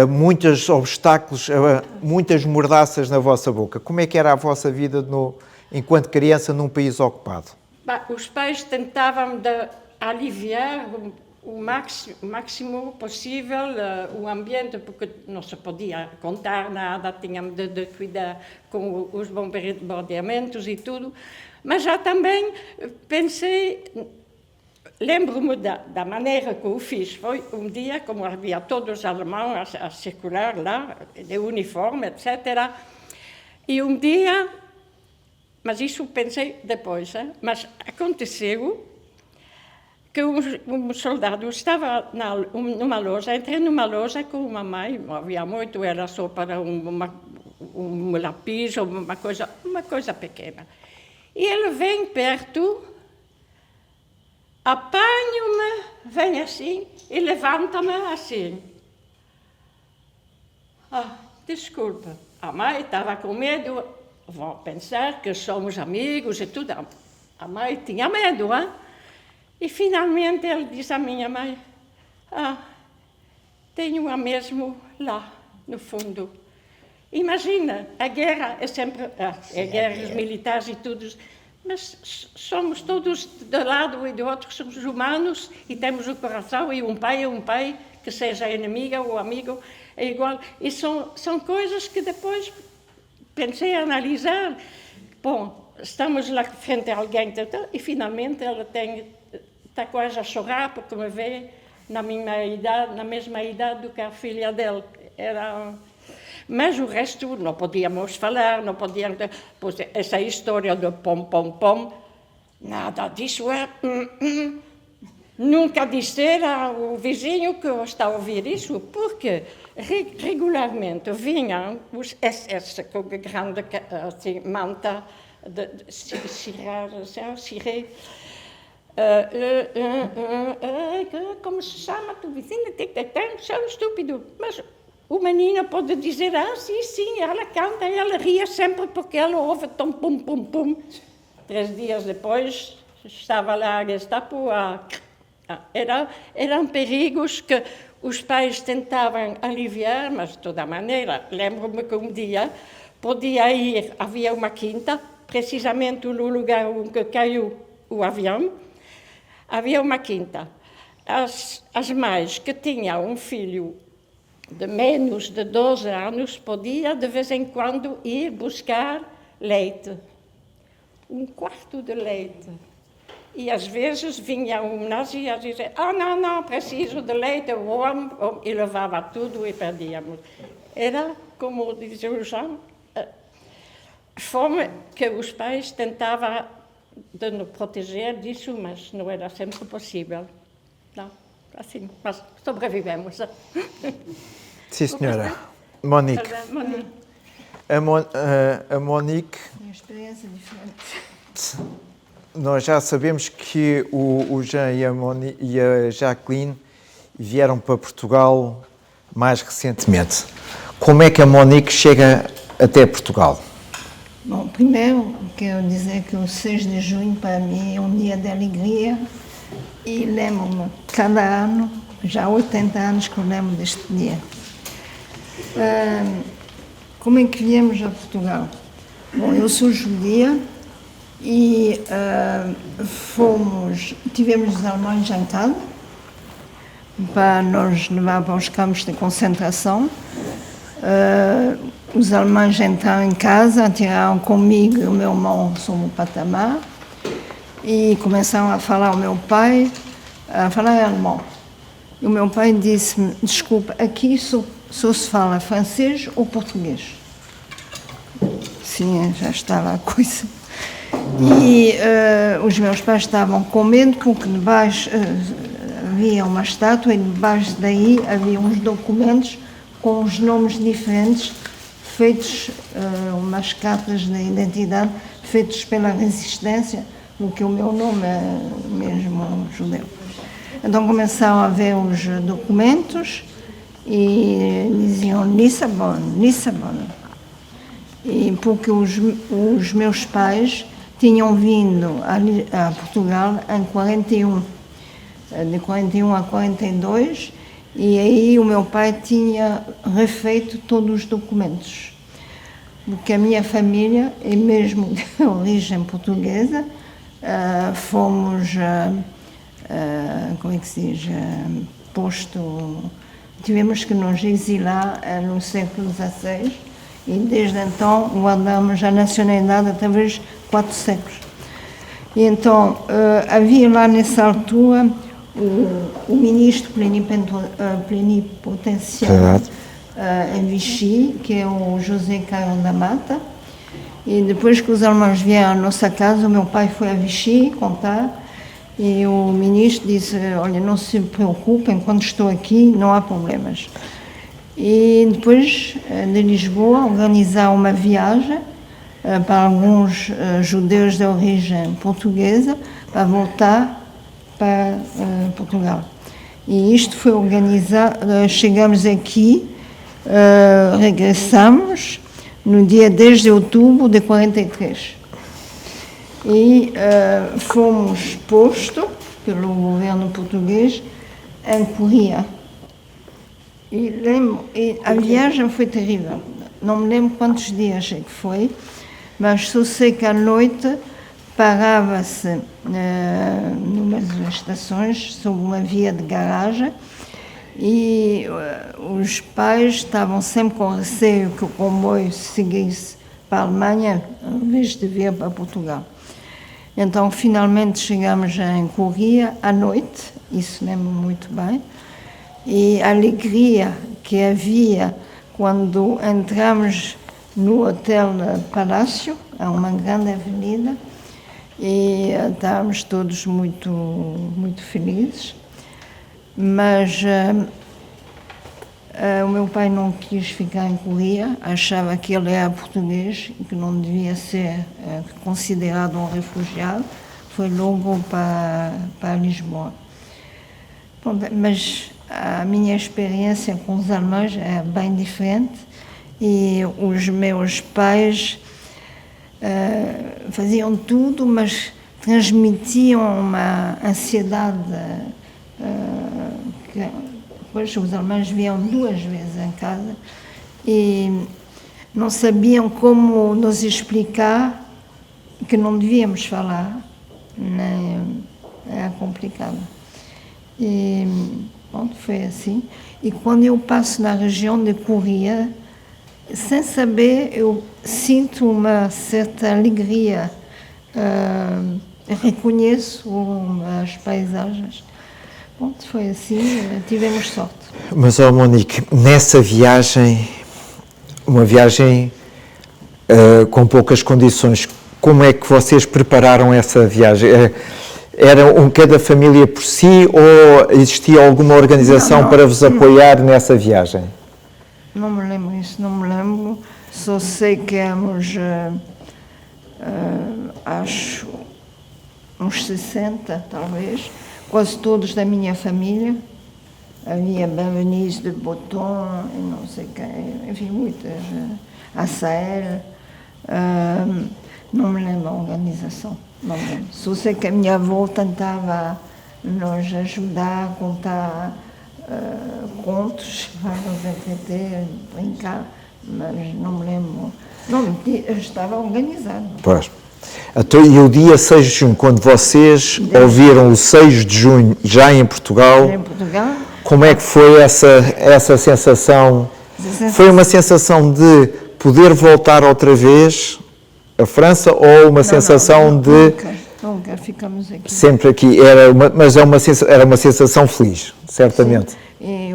muitos obstáculos, muitas mordaças na vossa boca? Como é que era a vossa vida enquanto criança num país ocupado? Os pais tentavam de aliviar o máximo possível o ambiente, porque não se podia contar nada, tínhamos de cuidar com os bombardeamentos e tudo. Mas já também pensei, lembro-me da maneira que eu fiz. Foi um dia, como havia todos os alemães a circular lá, de uniforme, etc. E um dia, mas isso pensei depois, mas aconteceu que um soldado estava numa loja, entrei numa loja com uma mãe, não havia muito, era só para um lápis ou uma coisa pequena. E ele vem perto, apanha-me, vem assim e levanta-me assim. Desculpa, a mãe estava com medo, vão pensar que somos amigos e tudo. A mãe tinha medo, hein? E finalmente ele diz à minha mãe, tenho a mesmo lá, no fundo. Imagina, a guerra é sempre, guerras militares e tudo, mas somos todos de lado e do outro, somos humanos e temos o coração e um pai que seja inimiga ou amigo, é igual. E são coisas que depois pensei a analisar. Bom, estamos lá frente a alguém e finalmente ela está quase a chorar porque me vê na mesma idade do que a filha dele. Mas o resto não podíamos falar, não podíamos... Pois essa história do pom, nada disso nunca disser ao vizinho que está a ouvir isso, porque regularmente vinham os SS com grande assim, manta de ciré, como se chama, tu vizinho, são estúpido, mas o menino pode dizer, sim, ela canta, ela ria sempre porque ela ouve tão pum. 3 dias depois estava lá a Gestapo, eram perigos que os pais tentavam aliviar, mas de toda maneira, lembro-me que um dia podia ir, havia uma quinta, precisamente no lugar onde caiu o avião, havia uma quinta. As mães que tinham um filho de menos de 12 anos podia de vez em quando ir buscar leite, 1 quarto de leite. E às vezes vinha um nazi a dizer, não, preciso de leite, e levava tudo e perdíamos. Era, como dizia o Jean, a forma que os pais tentavam de nos proteger disso, mas não era sempre possível. Não, assim, mas sobrevivemos. Sim, senhora. Monique. A Monique... Uma experiência diferente. Nós já sabemos que o Jean e a Jacqueline vieram para Portugal mais recentemente. Como é que a Monique chega até Portugal? Bom, primeiro quero dizer que o 6 de junho para mim é um dia de alegria E lembro-me, cada ano, já há 80 anos que eu lembro deste dia. Como é que viemos a Portugal? Bom, eu sou judia e tivemos os alemães em casa para nos levar para os campos de concentração. Os alemães entraram em casa, tiraram comigo e o meu irmão sobre o patamar e começaram a falar ao meu pai, a falar alemão. E o meu pai disse-me, desculpa, aqui só se fala francês ou português? Sim, já estava a coisa. E os meus pais estavam com medo porque debaixo havia uma estátua e debaixo daí havia uns documentos com os nomes diferentes, feitos, umas cartas de identidade, feitos pela resistência, porque o meu nome é mesmo judeu. Então começaram a ver os documentos e diziam Lissabon, Lissabon. E porque os meus pais tinham vindo a Portugal em 41, de 41 a 42, e aí o meu pai tinha refeito todos os documentos. Porque a minha família é mesmo de origem portuguesa, fomos, como é que se diz, tivemos que nos exilar no século XVI e desde então guardamos a nacionalidade através de 4 séculos. E então havia lá nessa altura o ministro plenipotenciário em Vichy, que é o José Carlos da Mata. E depois que os alemães vieram à nossa casa, o meu pai foi a Vichy contar e o ministro disse, olha, não se preocupem, quando estou aqui não há problemas. E depois de Lisboa organizaram uma viagem para alguns judeus de origem portuguesa para voltar para Portugal. E isto foi organizado, chegamos aqui, regressamos no dia 10 de outubro de 43. E fomos postos pelo governo português em Corria. E a viagem foi terrível. Não me lembro quantos dias é que foi, mas só sei que à noite parava-se numas estações sobre uma via de garagem e os pais estavam sempre com receio que o comboio seguisse para a Alemanha em vez de vir para Portugal. Então, finalmente chegamos em Corria à noite, isso lembro muito bem, e a alegria que havia quando entramos no Hotel Palácio, a uma grande avenida, e estávamos todos muito, muito felizes. Mas o meu pai não quis ficar em Corria, achava que ele era português e que não devia ser considerado um refugiado, foi logo para Lisboa. Bom, mas a minha experiência com os alemães é bem diferente e os meus pais faziam tudo, mas transmitiam uma ansiedade que depois os alemães vinham 2 vezes em casa e não sabiam como nos explicar que não devíamos falar, nem era complicado. E pronto, foi assim. E quando eu passo na região de Corria, sem saber, eu sinto uma certa alegria, reconheço as paisagens. Pronto, foi assim, tivemos sorte. Mas, Monique, nessa viagem, uma viagem com poucas condições, como é que vocês prepararam essa viagem? Era cada família por si ou existia alguma organização para vos apoiar nessa viagem? Não me lembro isso, não me lembro. Só sei que éramos, acho, uns 60, talvez, quase todos da minha família. Havia Benvenise de Botton, e não sei quem, enfim, muitas. Açael, não me lembro a organização. Não me lembro. Só sei que a minha avó tentava nos ajudar a contar contos, nos entreter, brincar, mas não me lembro. Não, estava organizado. Pois. Então, e o dia 6 de junho, quando vocês ouviram o 6 de junho já em Portugal, como é que foi essa sensação? Foi uma sensação de poder voltar outra vez à França ou uma sensação de... Nunca ficamos aqui. Sempre aqui, mas era uma sensação feliz, certamente. Sim.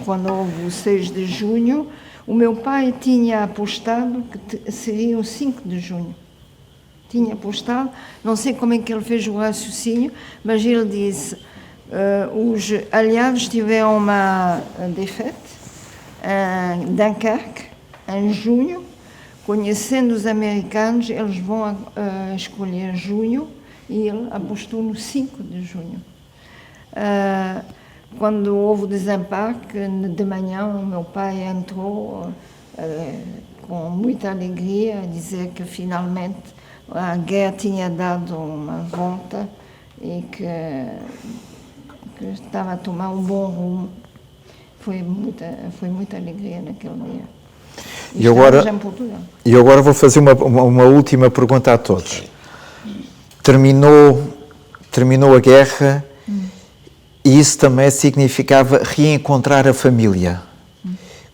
Quando houve o 6 de junho, o meu pai tinha apostado que seria o 5 de junho. Tinha apostado, não sei como é que ele fez o raciocínio, mas ele disse, os aliados tiveram uma défaite em Dunkerque, em junho, conhecendo os americanos, eles vão escolher junho, e ele apostou no 5 de junho. Quando houve o desembarque, de manhã, o meu pai entrou com muita alegria, a dizer que finalmente a guerra tinha dado uma volta e que estava a tomar um bom rumo. Foi muita alegria naquele dia. E agora vou fazer uma última pergunta a todos. Terminou a guerra e isso também significava reencontrar a família.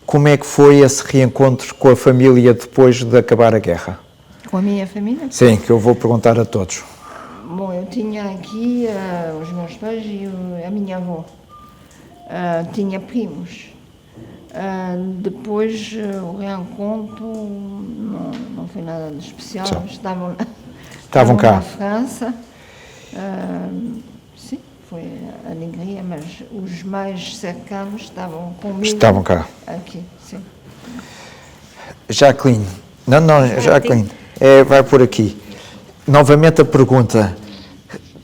Como é que foi esse reencontro com a família depois de acabar a guerra? Com a minha família? Sim, que eu vou perguntar a todos. Bom, eu tinha aqui os meus pais e a minha avó. Tinha primos. Depois o reencontro não foi nada de especial. Estavam cá na França. Sim, foi alegria, mas os mais cercanos estavam comigo. Estavam cá. Aqui, sim. Jacqueline. Jacqueline. Vai por aqui. Novamente a pergunta.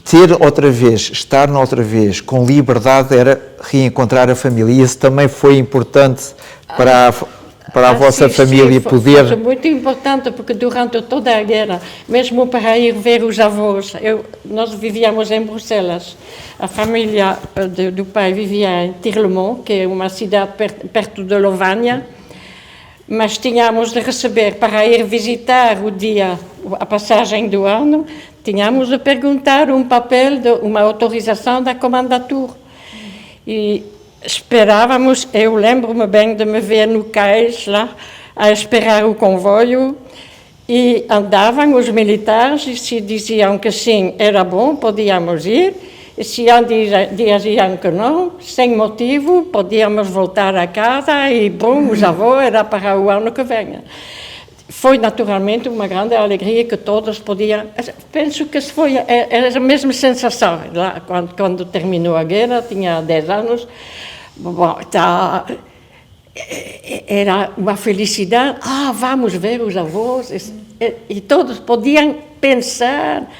Estar outra vez com liberdade era reencontrar a família. E isso também foi importante para a vossa família poder... Foi muito importante, porque durante toda a guerra, mesmo para ir ver os avós, nós vivíamos em Bruxelas. A família do pai vivia em Tirlemont, que é uma cidade perto de Louvaña, mas tínhamos de receber, para ir visitar a passagem do ano, tínhamos de perguntar um papel, uma autorização da Commandatur. E esperávamos, eu lembro-me bem de me ver no cais lá, a esperar o comboio, e andavam os militares, e se diziam que sim, era bom, podíamos ir, e se diziam que não, sem motivo, podíamos voltar a casa, e bom, os avós era para o ano que vem. Foi naturalmente uma grande alegria que todos podiam... Penso que era a mesma sensação. Lá, quando terminou a guerra, tinha 10 anos, bom, era uma felicidade. Vamos ver os avós. E todos podiam pensar,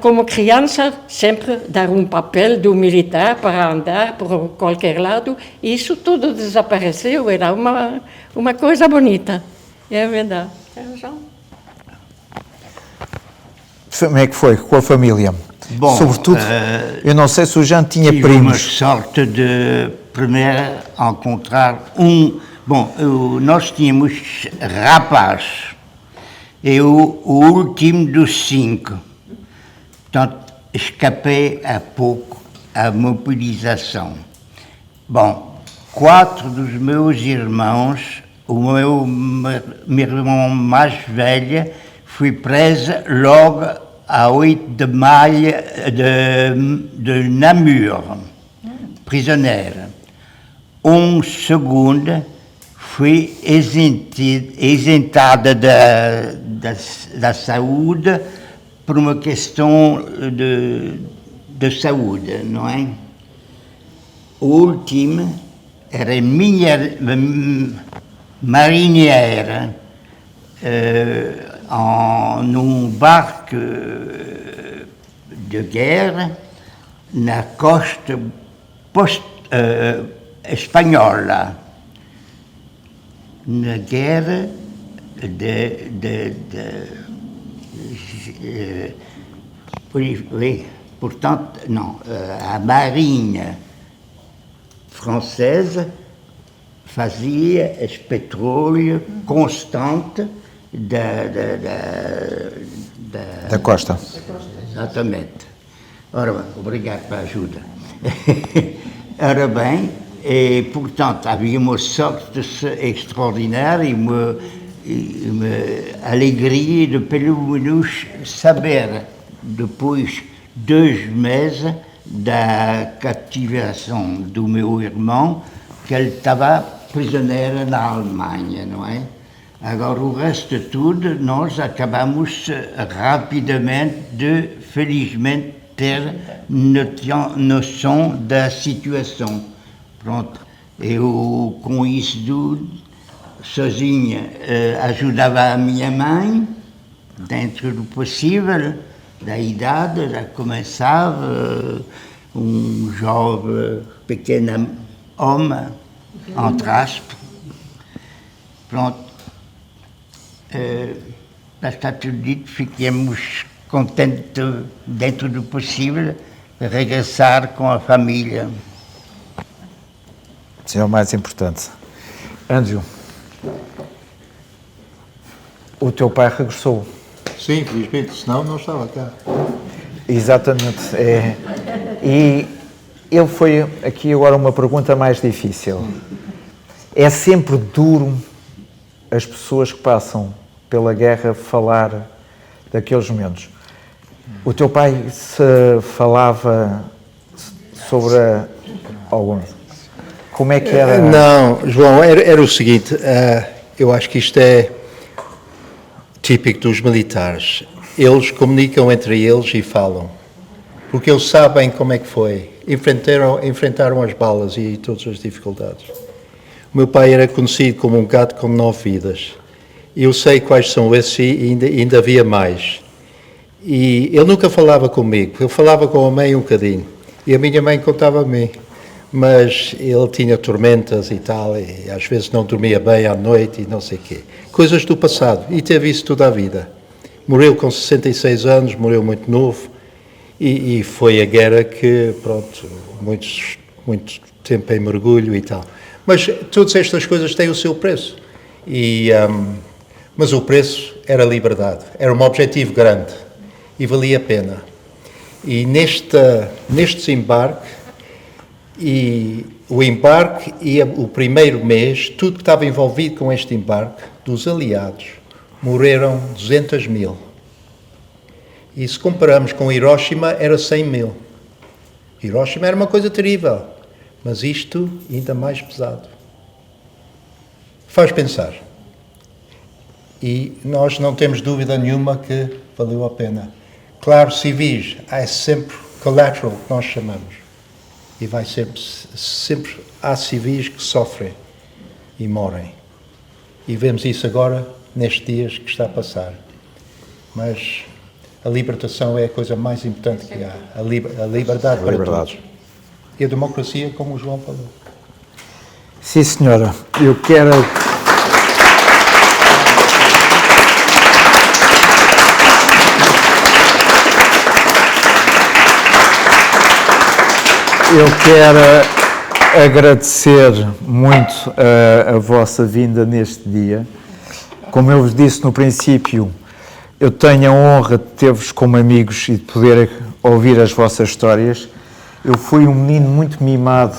como criança, sempre dar um papel do militar para andar por qualquer lado. Isso tudo desapareceu, era uma coisa bonita. É verdade. Como é que foi com a família? Bom, sobretudo, eu não sei se o Jean tinha tive primos. Uma sorte de primeiro encontrar nós tínhamos rapaz, eu o último dos 5, portanto escapei há pouco à mobilização. Bom, 4 dos meus irmãos, o meu irmão mais velho foi preso logo a 8 de maio de Namur, prisioneiro. Um segundo foi isentado da saúde por uma questão de saúde, não é? O último era marinheira num barco de guerra na costa espanhola, na guerra portanto, não, a Marinha Francesa fazia esse petróleo constante Da costa. Exatamente. Ora bem, obrigado pela ajuda. Ora bem, e, portanto, havia uma sorte extraordinária e uma alegria de, pelo menos, saber, depois de 2 meses da cativação do meu irmão, que ele estava prisioneiro na Alemanha, não é? Agora, o resto de tudo, nós acabamos rapidamente de, felizmente, ter noção da situação. Pronto, eu com isso tudo, sozinha, ajudava a minha mãe, dentro do possível, da idade, já começava um jovem, pequeno homem, entre aspas. Pronto, já está tudo dito, ficamos contentes, dentro do possível, de regressar com a família. Isso é o mais importante. Ângelo, o teu pai regressou. Sim, infelizmente, senão não estava cá. Exatamente. E ele foi aqui agora uma pergunta mais difícil. É sempre duro as pessoas que passam pela guerra falar daqueles momentos. O teu pai se falava sobre como é que era? Não, João, era o seguinte, eu acho que isto é típico dos militares. Eles comunicam entre eles e falam, porque eles sabem como é que foi. Enfrentaram as balas e todas as dificuldades. O meu pai era conhecido como um gato com 9 vidas. Eu sei quais são esses e ainda havia mais. E ele nunca falava comigo, eu falava com a mãe um bocadinho. E a minha mãe contava a mim. Mas ele tinha tormentas e tal, e às vezes não dormia bem à noite e não sei o quê. Coisas do passado, e teve isso toda a vida. Morreu com 66 anos, morreu muito novo, e foi a guerra que, pronto, muito tempo em mergulho e tal. Mas todas estas coisas têm o seu preço. Mas o preço era a liberdade, era um objetivo grande, e valia a pena. E neste desembarque, e o embarque e o primeiro mês, tudo que estava envolvido com este embarque, dos aliados, morreram 200 mil. E se comparamos com Hiroshima, era 100 mil. Hiroshima era uma coisa terrível, mas isto ainda mais pesado. Faz pensar. E nós não temos dúvida nenhuma que valeu a pena. Claro, civis, é sempre collateral, que nós chamamos. E vai sempre há civis que sofrem e morrem. E vemos isso agora, nestes dias que está a passar. Mas a libertação é a coisa mais importante que há. A liberdade para todos. E a democracia, como o João falou. Sim, senhora. Eu quero agradecer muito a vossa vinda neste dia. Como eu vos disse no princípio, eu tenho a honra de ter-vos como amigos e de poder ouvir as vossas histórias. Eu fui um menino muito mimado,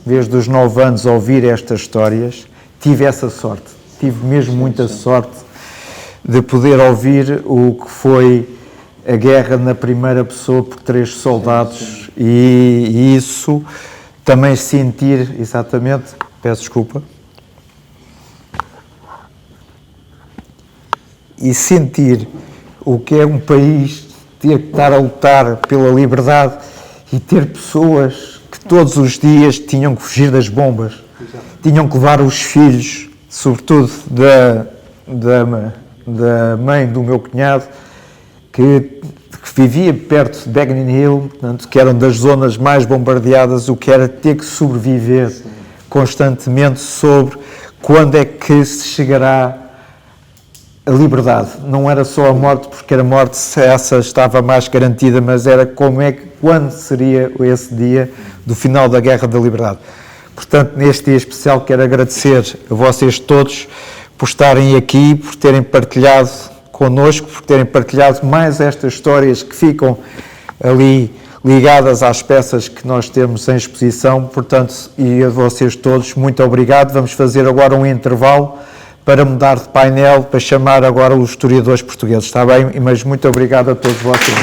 desde os 9 anos, a ouvir estas histórias. Tive essa sorte, tive mesmo muita sorte de poder ouvir o que foi a guerra na primeira pessoa por 3 soldados e isso também sentir, exatamente, peço desculpa, e sentir o que é um país ter que estar a lutar pela liberdade e ter pessoas que todos os dias tinham que fugir das bombas, tinham que levar os filhos, sobretudo da mãe do meu cunhado, que vivia perto de Bagnin Hill, portanto, que eram das zonas mais bombardeadas, o que era ter que sobreviver constantemente sobre quando é que se chegará a liberdade. Não era só a morte, porque a morte essa estava mais garantida, mas era quando seria esse dia do final da Guerra da Liberdade. Portanto, neste dia especial quero agradecer a vocês todos por estarem aqui, por terem partilhado connosco, por terem partilhado mais estas histórias que ficam ali ligadas às peças que nós temos em exposição. Portanto, e a vocês todos, muito obrigado. Vamos fazer agora um intervalo para mudar de painel, para chamar agora os historiadores portugueses, está bem? Mas muito obrigado a todos vocês.